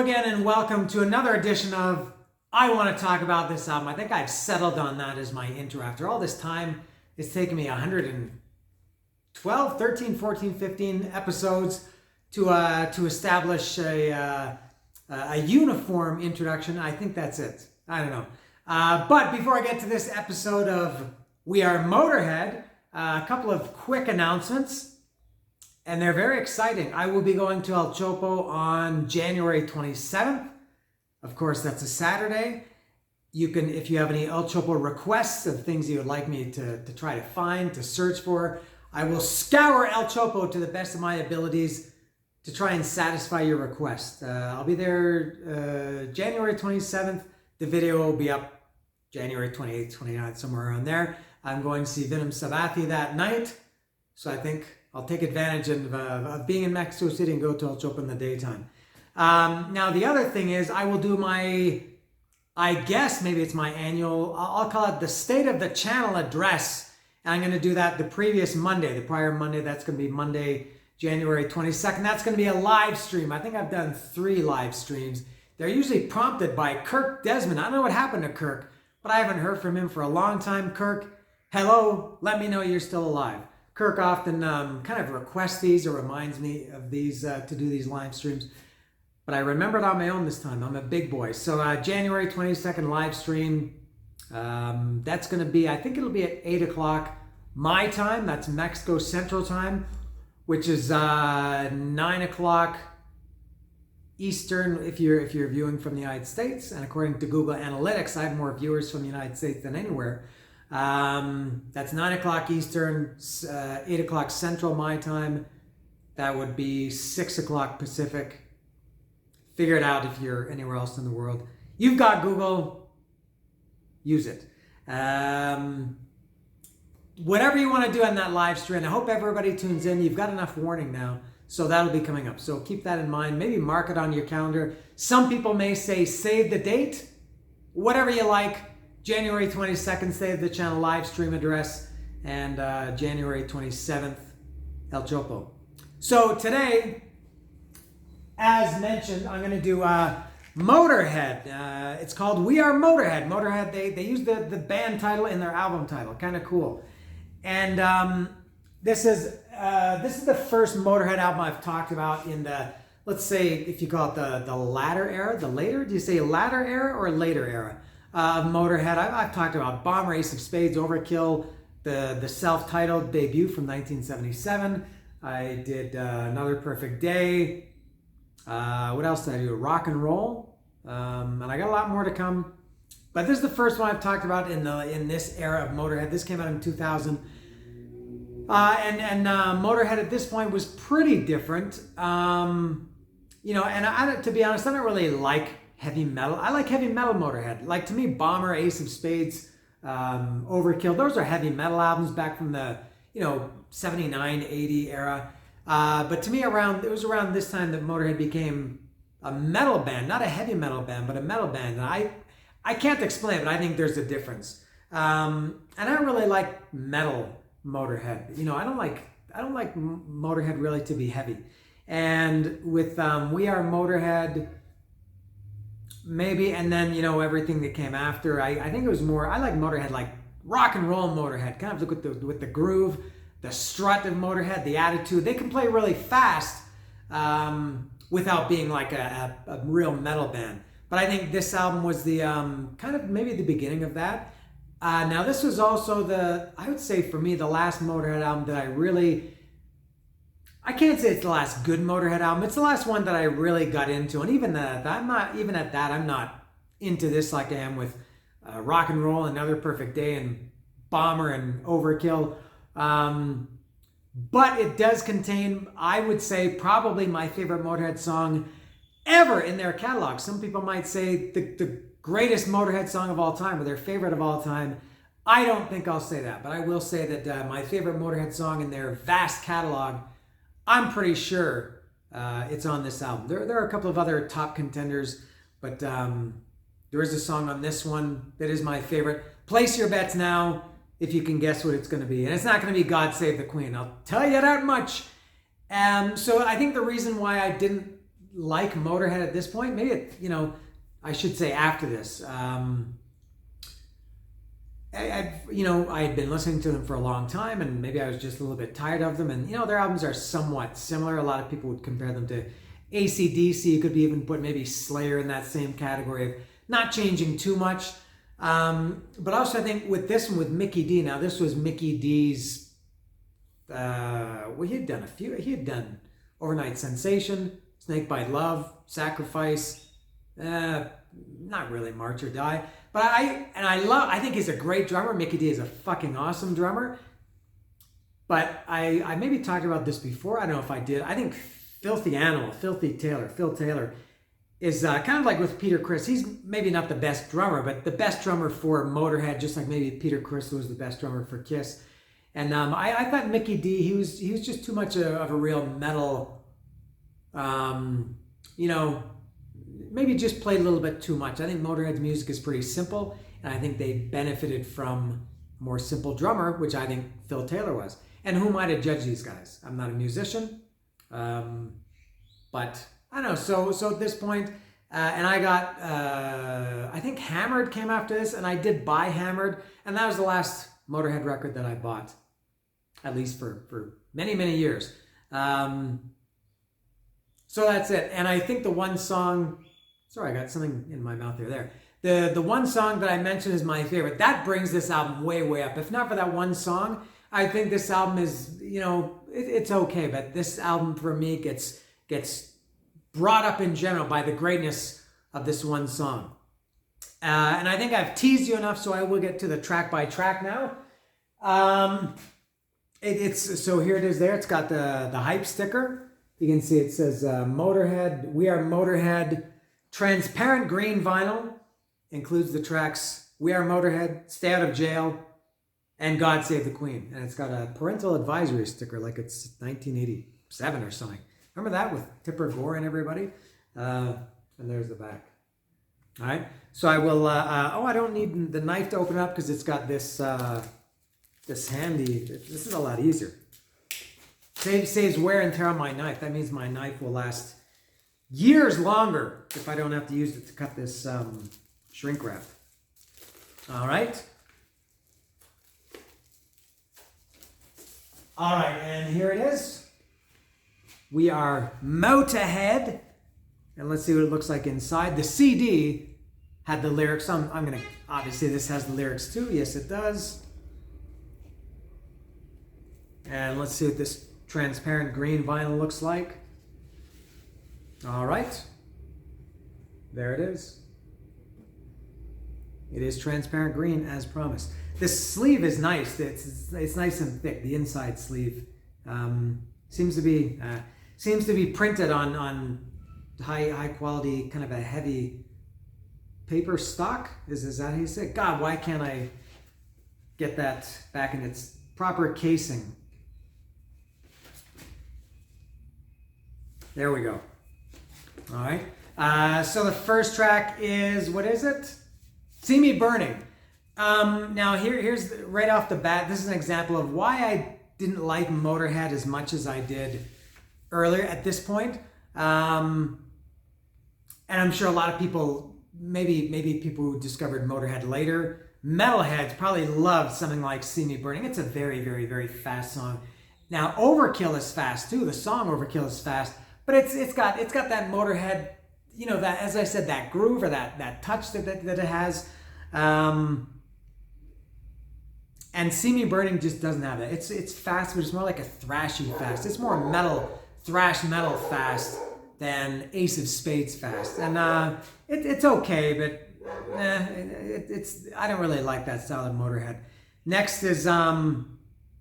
again and welcome to another edition of I Want to Talk About This Album. I think I've settled on that as my intro. After all this time, it's taken me 112, 13, 14, 15 episodes to establish a uniform introduction. I think that's it. I don't know. But before I get to this episode of We Are Motorhead, a couple of quick announcements. And they're very exciting. I will be going to El Chopo on January 27th. Of course, that's a Saturday. You can, if you have any El Chopo requests of things you would like me to try to find, to search for, I will scour El Chopo to the best of my abilities to try and satisfy your request. I'll be there January 27th. The video will be up January 28th, 29th, somewhere around there. I'm going to see Venom Sabathie that night. So I think I'll take advantage of being in Mexico City and go to El Chopo in the daytime. Now, the other thing is I will do my, I guess maybe it's my annual, I'll call it the State of the Channel address. And I'm going to do that the previous Monday, the prior Monday. That's going to be Monday, January 22nd. That's going to be a live stream. I think I've done 3 live streams. They're usually prompted by Kirk Desmond. I don't know what happened to Kirk, but I haven't heard from him for a long time. Kirk, hello, let me know you're still alive. Kirk often kind of requests these or reminds me of these to do these live streams. But I remembered on my own this time. I'm a big boy. So January 22nd live stream. That's going to be, I think it'll be at 8 o'clock my time. That's Mexico Central Time, which is 9 o'clock Eastern if you're viewing from the United States. And according to Google Analytics, I have more viewers from the United States than anywhere. That's 9 o'clock Eastern, 8 o'clock Central my time. That would be 6 o'clock Pacific. Figure it out if you're anywhere else in the world. You've got Google, use it. Whatever you want to do on that live stream, I hope everybody tunes in. You've got enough warning now, so that'll be coming up. So keep that in mind. Maybe mark it on your calendar. Some people may say save the date, whatever you like. January 22nd, Save the Channel live stream address, and January 27th, El Chopo. So today, as mentioned, I'm going to do Motorhead. It's called We Are Motorhead. Motorhead, they use the band title in their album title. Kind of cool. And this is the first Motorhead album I've talked about in the, let's say, if you call it the latter era, the later? Do you say latter era or later era? Of Motorhead. I've talked about Bomber, Ace of Spades, Overkill, the self-titled debut from 1977. I did Another Perfect Day. What else did I do? Rock and Roll. And I got a lot more to come. But this is the first one I've talked about in this era of Motorhead. This came out in 2000. And Motorhead at this point was pretty different. And to be honest, I don't really like heavy metal. I like heavy metal Motorhead. Like, to me, Bomber, Ace of Spades, Overkill, those are heavy metal albums back from the 79, 80 era. But to me, it was around this time that Motorhead became a metal band, not a heavy metal band, but a metal band. And I can't explain it, but I think there's a difference. And I don't really like metal Motorhead. I don't like Motorhead really to be heavy. And with We Are Motorhead, maybe, and then everything that came after. I think it was more. I like Motorhead, like rock and roll Motorhead, kind of with the groove, the strut of Motorhead, the attitude. They can play really fast without being like a real metal band. But I think this album was the kind of maybe the beginning of that. Now this was also I would say for me, the last Motorhead album that I can't say it's the last good Motorhead album. It's the last one that I really got into. And even I'm not into this like I am with Rock and Roll, Another Perfect Day, and Bomber and Overkill. But it does contain, I would say, probably my favorite Motorhead song ever in their catalog. Some people might say the greatest Motorhead song of all time, or their favorite of all time. I don't think I'll say that, but I will say that my favorite Motorhead song in their vast catalog, I'm pretty sure it's on this album. There are a couple of other top contenders, but there is a song on this one that is my favorite. Place your bets now if you can guess what it's going to be. And it's not going to be God Save the Queen. I'll tell you that much. So I think the reason why I didn't like Motorhead at this point. Maybe I should say after this. I had been listening to them for a long time, and maybe I was just a little bit tired of them. And their albums are somewhat similar. A lot of people would compare them to AC/DC. You could even put maybe Slayer in that same category of not changing too much. But also I think with this one, with Mikkey D. Now this was Mikkey D's. He had done a few. He had done Overnight Sensation, Snake Bite Love, Sacrifice. Not really March or Die. But I think he's a great drummer. Mikkey D is a fucking awesome drummer. But I maybe talked about this before. I don't know if I did. I think Phil Taylor, is kind of like with Peter Criss. He's maybe not the best drummer, but the best drummer for Motorhead, just like maybe Peter Criss was the best drummer for Kiss. And I thought Mikkey D, he was just too much of a real metal, maybe just played a little bit too much. I think Motorhead's music is pretty simple, and I think they benefited from a more simple drummer, which I think Phil Taylor was. And who am I to judge these guys? I'm not a musician, but I don't know. So at this point, and I got, I think Hammered came after this, and I did buy Hammered, and that was the last Motorhead record that I bought, at least for many, many years. So that's it. And I think the one song, sorry, I got something in my mouth there. The one song that I mentioned is my favorite. That brings this album way, way up. If not for that one song, I think this album is, it's okay. But this album for me gets brought up in general by the greatness of this one song. And I think I've teased you enough, so I will get to the track by track now. So here it is there. It's got the hype sticker. You can see it says Motorhead, We Are Motorhead, transparent green vinyl, includes the tracks We Are Motorhead, Stay Out of Jail, and God Save the Queen. And it's got a parental advisory sticker like it's 1987 or something. Remember that with Tipper Gore and everybody? And there's the back. All right, so I will, I don't need the knife to open up because it's got this, this handy, this is a lot easier. Saves wear and tear on my knife. That means my knife will last years longer if I don't have to use it to cut this shrink wrap. All right. All right, and here it is. We are Motorhead. And let's see what it looks like inside. The CD had the lyrics. I'm going to, obviously this has the lyrics too. Yes, it does. And let's see what this transparent green vinyl looks like. All right. There it is. It is transparent green as promised. This sleeve is nice. It's nice and thick. The inside sleeve seems to be printed on high quality, kind of a heavy paper stock. Is that how you say it? God, why can't I get that back in its proper casing? There we go. All right. So the first track is, what is it? See Me Burning. Now here's right off the bat, this is an example of why I didn't like Motorhead as much as I did earlier at this point. And I'm sure a lot of people, maybe people who discovered Motorhead later, metalheads probably loved something like See Me Burning. It's a very, very, very fast song. Now Overkill is fast too. The song Overkill is fast. But it's got that Motorhead, that, as I said, that groove or that touch that it has. And See Me Burning just doesn't have that. It's fast, but it's more like a thrashy fast. It's more thrash metal fast than Ace of Spades fast. And it's okay, but I don't really like that style of Motorhead. Next is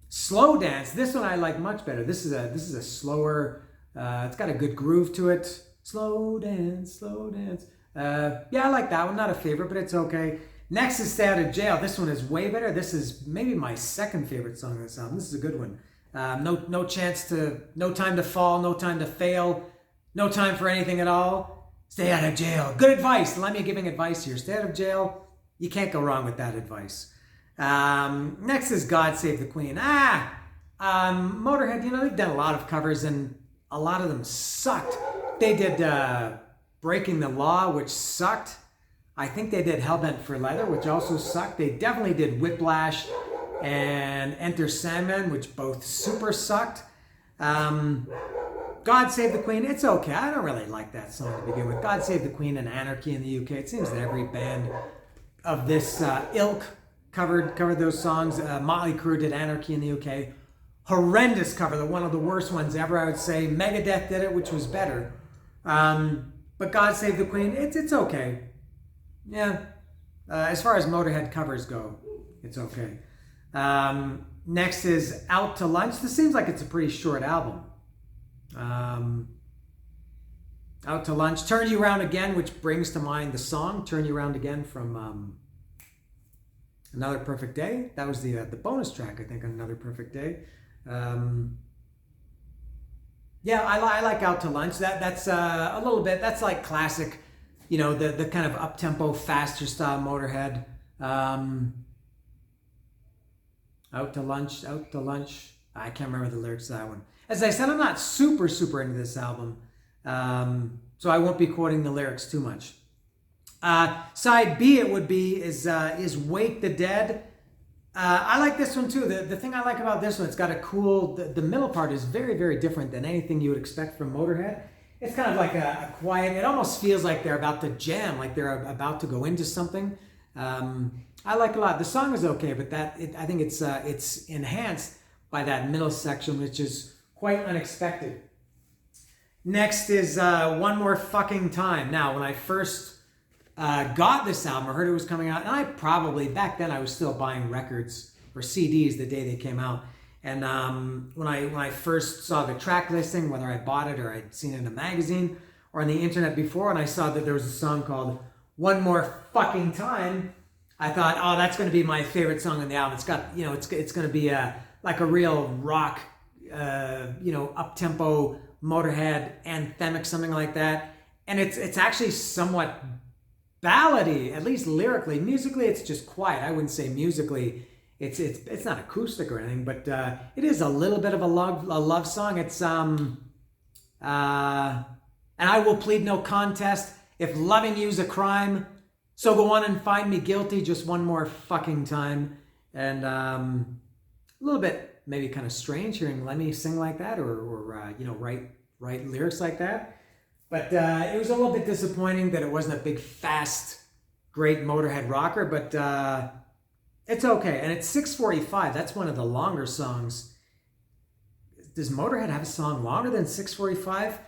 Slow Dance. This one I like much better. This is a slower. It's got a good groove to it. Slow dance, slow dance. Yeah, I like that one. Not a favorite, but it's okay. Next is Stay Out of Jail. This one is way better. This is maybe my second favorite song on this album. This is a good one. No time to fall, no time to fail, no time for anything at all. Stay out of jail. Good advice. Let me giving advice here. Stay out of jail. You can't go wrong with that advice. Next is God Save the Queen. Motorhead, they've done a lot of covers and a lot of them sucked. They did Breaking the Law, which sucked. I think they did Hellbent for Leather, which also sucked. They definitely did Whiplash and Enter Sandman, which both super sucked. God Save the Queen, it's okay. I don't really like that song to begin with. God Save the Queen and Anarchy in the UK. It seems that every band of this ilk covered those songs. Motley Crue did Anarchy in the UK. Horrendous cover, one of the worst ones ever, I would say. Megadeth did it, which was better. But God Save the Queen, it's okay. Yeah. As far as Motorhead covers go, it's okay. Next is Out to Lunch. This seems like it's a pretty short album. Out to Lunch. Turn You Around Again, which brings to mind the song Turn You Around Again from Another Perfect Day. That was the bonus track, I think, on Another Perfect Day. Yeah, I like Out to Lunch. That's a little bit, that's like classic, you know, the kind of up-tempo, faster style Motorhead. Out to Lunch. I can't remember the lyrics to that one. As I said, I'm not super into this album, so I won't be quoting the lyrics too much. Side B is Wake the Dead. I like this one too. The thing I like about this one, it's got a cool, the middle part is very different than anything you would expect from Motorhead. It's kind of like a quiet, it almost feels like they're about to jam, like they're about to go into something. I like it a lot. The song is okay, but I think it's enhanced by that middle section, which is quite unexpected. Next is One More Fucking Time. Now, when I first got this album, I heard it was coming out, and I probably, back then I was still buying records or CDs the day they came out. And when I first saw the track listing, whether I bought it or I'd seen it in a magazine or on the internet before, and I saw that there was a song called One More Fucking Time, I thought, oh, that's going to be my favorite song on the album. It's got, you know, it's going to be like a real rock, you know, up-tempo Motorhead anthemic, something like that. And it's actually somewhat ballady, at least lyrically. Musically, it's just quiet. I wouldn't say musically it's not acoustic or anything, but it is a little bit of a love song. It's and I will plead no contest if loving you's a crime. So go on and find me guilty just one more fucking time. And a little bit maybe kind of strange hearing Lemmy sing like that, or you know, write lyrics like that. But it was a little bit disappointing that it wasn't a big, fast, great Motorhead rocker. But it's okay. And it's 6:45. That's one of the longer songs. Does Motorhead have a song longer than 6:45?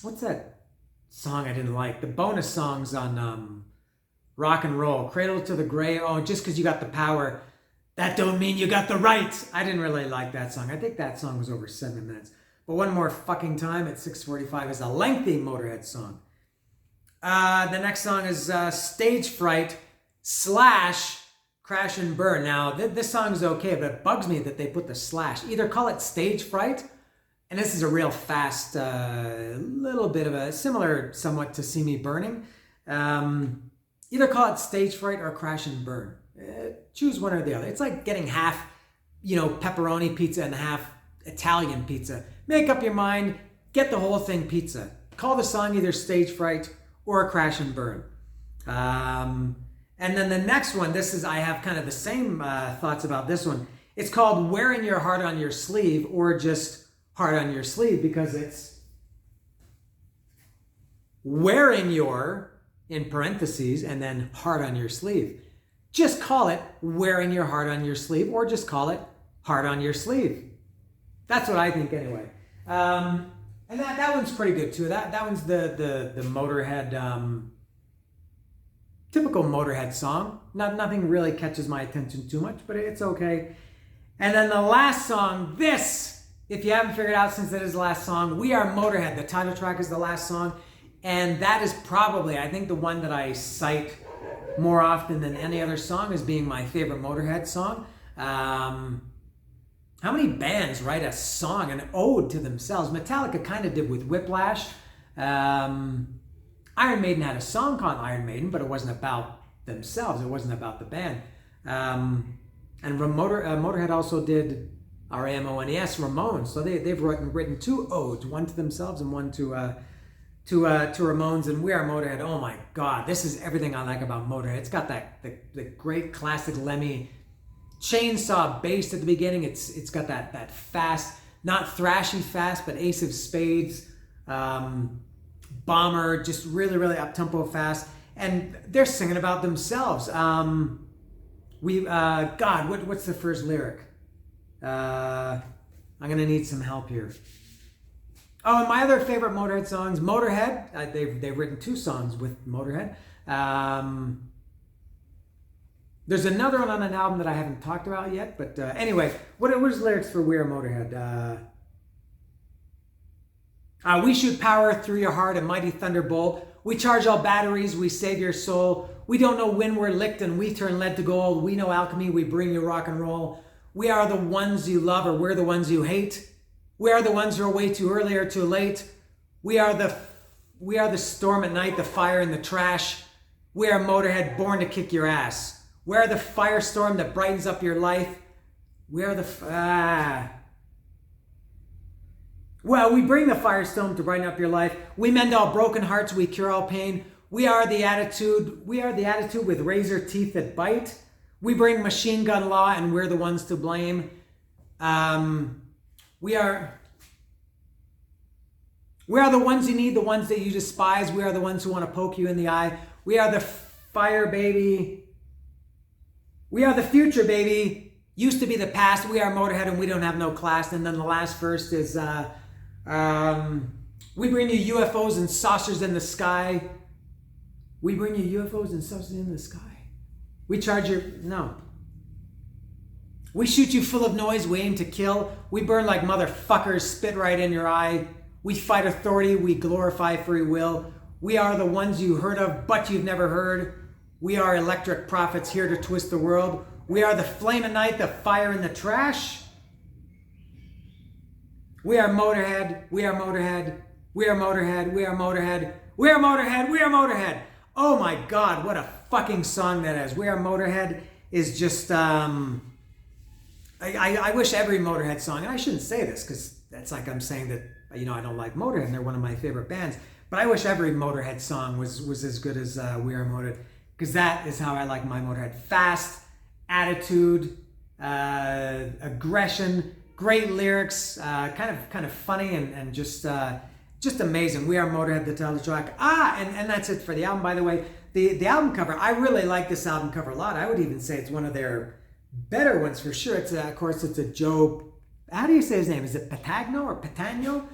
What's that song I didn't like? The bonus songs on Rock and Roll. Cradle to the Grave. Oh, just because you got the power, that don't mean you got the right. I didn't really like that song. I think that song was over 7 minutes. But One More Fucking Time at 6:45 is a lengthy Motorhead song. The next song is Stage Fright / Crash and Burn. Now, this song is okay, but it bugs me that they put the slash. Either call it Stage Fright, and this is a real fast, little bit of a, similar somewhat to See Me Burning. Either call it Stage Fright or Crash and Burn. Choose one or the other. It's like getting half, you know, pepperoni pizza and half Italian pizza. Make up your mind, get the whole thing pizza. Call the song either Stage Fright or Crash and Burn. And then the next one, I have kind of the same thoughts about this one. It's called Wearing Your Heart on Your Sleeve, or just Heart on Your Sleeve, because it's wearing your, in parentheses, and then heart on your sleeve. Just call it Wearing Your Heart on Your Sleeve, or just call it Heart on Your Sleeve. That's what I think anyway. And that one's pretty good too. That one's the Motorhead, typical Motorhead song. Nothing really catches my attention too much, but it's okay. And then the last song, this, if you haven't figured out since it is the last song, We Are Motorhead. The title track is the last song. And that is probably, I think, the one that I cite more often than any other song as being my favorite Motorhead song. How many bands write a song, an ode to themselves? Metallica kind of did with Whiplash. Iron Maiden had a song called Iron Maiden, but it wasn't about themselves. It wasn't about the band. And Motorhead also did R-A-M-O-N-E-S, Ramones. So they've written 2 odes, one to themselves and one to Ramones. And We Are Motorhead. Oh my God, this is everything I like about Motorhead. It's got the great classic Lemmy chainsaw bass at the beginning. It's got that fast, not thrashy fast, but Ace of Spades, bomber, just really, really up-tempo fast. And they're singing about themselves. God, what's the first lyric? I'm gonna need some help here. Oh, and my other favorite Motorhead songs, Motorhead. They've written 2 songs with Motorhead. There's another one on an album that I haven't talked about yet. But anyway, what are the lyrics for We Are Motorhead? We shoot power through your heart, a mighty thunderbolt. We charge all batteries, we save your soul. We don't know when we're licked and we turn lead to gold. We know alchemy, we bring you rock and roll. We are the ones you love, or we're the ones you hate. We are the ones who are way too early or too late. We are the storm at night, the fire in the trash. We are Motorhead, born to kick your ass. We are the firestorm that brightens up your life. We are Well, we bring the firestorm to brighten up your life. We mend all broken hearts, we cure all pain. We are the attitude with razor teeth that bite. We bring machine gun law and we're the ones to blame. We are the ones you need, the ones that you despise. We are the ones who want to poke you in the eye. We are the fire, baby. We are the future, baby. Used to be the past. We are Motorhead and we don't have no class. And then the last verse is, we bring you UFOs and saucers in the sky. We bring you UFOs and saucers in the sky. We charge your, no. We shoot you full of noise, we aim to kill. We burn like motherfuckers, spit right in your eye. We fight authority, we glorify free will. We are the ones you heard of, but you've never heard. We are electric prophets here to twist the world. We are the flame at night, the fire in the trash. We are Motorhead, we are Motorhead, we are Motorhead, we are Motorhead, we are Motorhead, we are Motorhead. Oh my God, what a fucking song that is. We Are Motorhead is just, I wish every Motorhead song, and I shouldn't say this because that's like I'm saying that, I don't like Motorhead and they're one of my favorite bands, but I wish every Motorhead song was as good as We Are Motorhead, because that is how I like my Motorhead. Fast, attitude, aggression, great lyrics, kind of funny and just amazing. We Are Motorhead, the title track. And that's it for the album, by the way. The album cover, I really like this album cover a lot. I would even say it's one of their better ones for sure. It's of course, it's a Joe, how do you say his name? Is it Patagno or Patagno?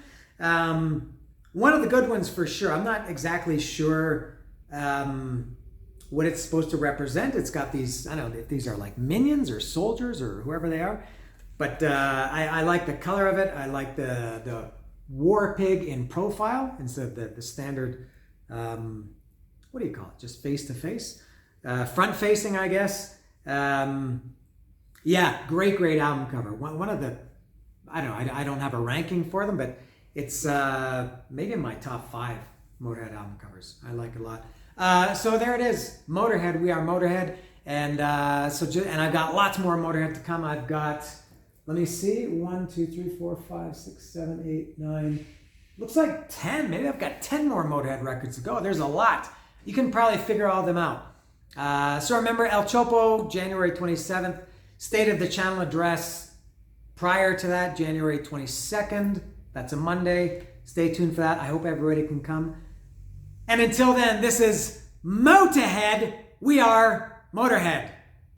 One of the good ones for sure. I'm not exactly sure what it's supposed to represent. It's got these, I don't know if these are like minions or soldiers or whoever they are. But I like the color of it. I like the war pig in profile instead of the standard, what do you call it? Just face to face? Front facing, I guess. Yeah, great album cover. One of the, I don't know, I don't have a ranking for them, but it's maybe in my top 5 Motorhead album covers. I like it a lot. So there it is, Motorhead, We Are Motorhead. And and I've got lots more Motorhead to come. I've got, let me see, 1, 2, 3, 4, 5, 6, 7, 8, 9. Looks like 10. Maybe I've got 10 more Motorhead records to go. There's a lot. You can probably figure all of them out. So remember, El Chopo, January 27th. State of the Channel address prior to that, January 22nd. That's a Monday. Stay tuned for that. I hope everybody can come. And until then, this is Motorhead. We are Motorhead.